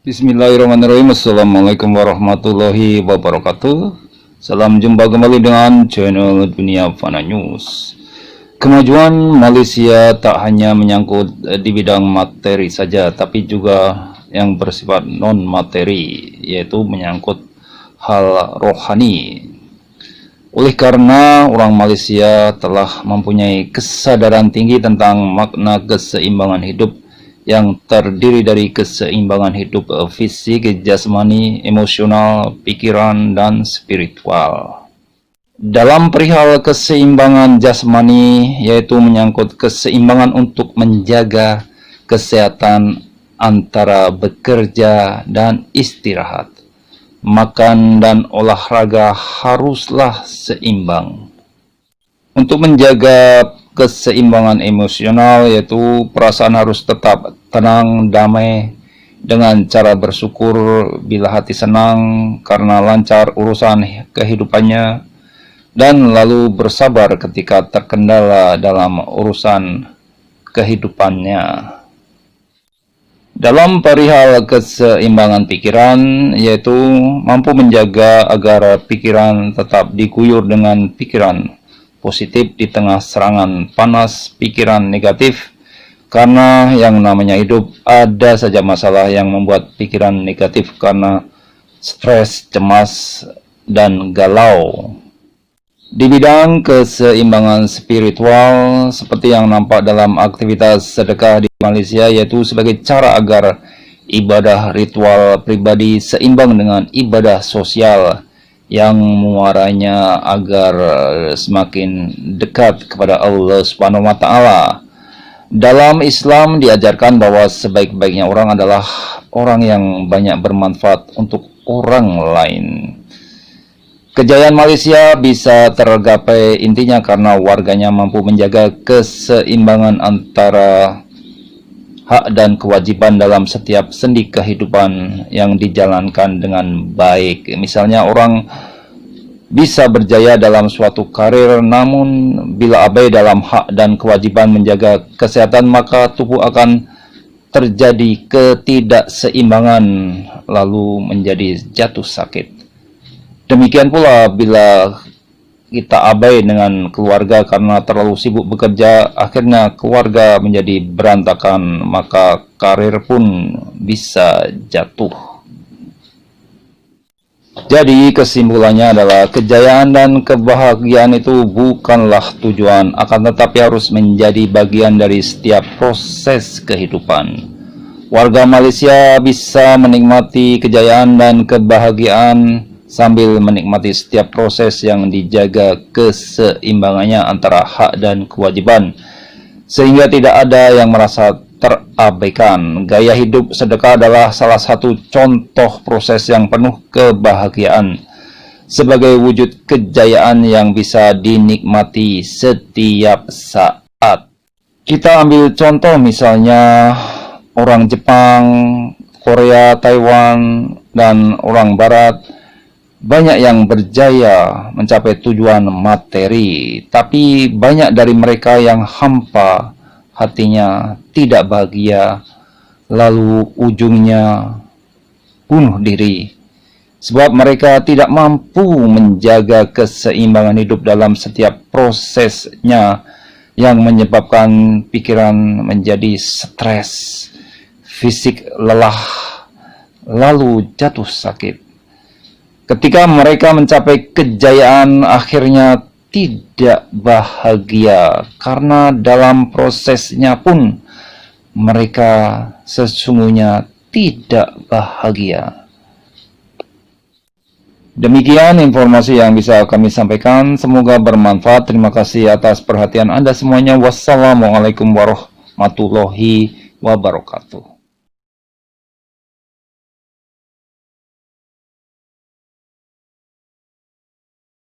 Bismillahirrahmanirrahim. Assalamualaikum warahmatullahi wabarakatuh. Salam jumpa kembali dengan channel Dunia Fana News. Kemajuan Malaysia tak hanya menyangkut di bidang materi saja, tapi juga yang bersifat non-materi, yaitu menyangkut hal rohani. Oleh karena orang Malaysia telah mempunyai kesadaran tinggi tentang makna keseimbangan hidup yang terdiri dari keseimbangan hidup fisik, jasmani, emosional, pikiran, dan spiritual. Dalam perihal keseimbangan jasmani, yaitu menyangkut keseimbangan untuk menjaga kesehatan antara bekerja dan istirahat. Makan dan olahraga haruslah seimbang. Untuk menjaga keseimbangan emosional, yaitu perasaan harus tetap tenang, damai, dengan cara bersyukur bila hati senang karena lancar urusan kehidupannya, dan lalu bersabar ketika terkendala dalam urusan kehidupannya. Dalam perihal keseimbangan pikiran, yaitu mampu menjaga agar pikiran tetap diguyur dengan pikiran positif di tengah serangan panas pikiran negatif, karena yang namanya hidup ada saja masalah yang membuat pikiran negatif karena stres, cemas, dan galau. Di bidang keseimbangan spiritual, seperti yang nampak dalam aktivitas sedekah di Malaysia, yaitu sebagai cara agar ibadah ritual pribadi seimbang dengan ibadah sosial yang muaranya agar semakin dekat kepada Allah Subhanahu wa Ta'ala. Dalam Islam diajarkan bahwa sebaik-baiknya orang adalah orang yang banyak bermanfaat untuk orang lain. Kejayaan Malaysia bisa tergapai intinya karena warganya mampu menjaga keseimbangan antara hak dan kewajiban dalam setiap sendi kehidupan yang dijalankan dengan baik. Misalnya, orang bisa berjaya dalam suatu karir, namun bila abai dalam hak dan kewajiban menjaga kesehatan, maka tubuh akan terjadi ketidakseimbangan lalu menjadi jatuh sakit. Demikian pula bila kita abai dengan keluarga karena terlalu sibuk bekerja, akhirnya keluarga menjadi berantakan, maka karir pun bisa jatuh. Jadi kesimpulannya adalah kejayaan dan kebahagiaan itu bukanlah tujuan, akan tetapi harus menjadi bagian dari setiap proses kehidupan. Warga Malaysia bisa menikmati kejayaan dan kebahagiaan sambil menikmati setiap proses yang dijaga keseimbangannya antara hak dan kewajiban, sehingga tidak ada yang merasa terabaikan. Gaya hidup sedekah adalah salah satu contoh proses yang penuh kebahagiaan sebagai wujud kejayaan yang bisa dinikmati setiap saat. Kita ambil contoh misalnya orang Jepang, Korea, Taiwan, dan orang Barat. Banyak yang berjaya mencapai tujuan materi, tapi banyak dari mereka yang hampa hatinya, tidak bahagia, lalu ujungnya bunuh diri. Sebab mereka tidak mampu menjaga keseimbangan hidup dalam setiap prosesnya, yang menyebabkan pikiran menjadi stres, fisik lelah, lalu jatuh sakit. Ketika mereka mencapai kejayaan, akhirnya tidak bahagia karena dalam prosesnya pun mereka sesungguhnya tidak bahagia. Demikian informasi yang bisa kami sampaikan, semoga bermanfaat. Terima kasih atas perhatian Anda semuanya. Wassalamualaikum warahmatullahi wabarakatuh.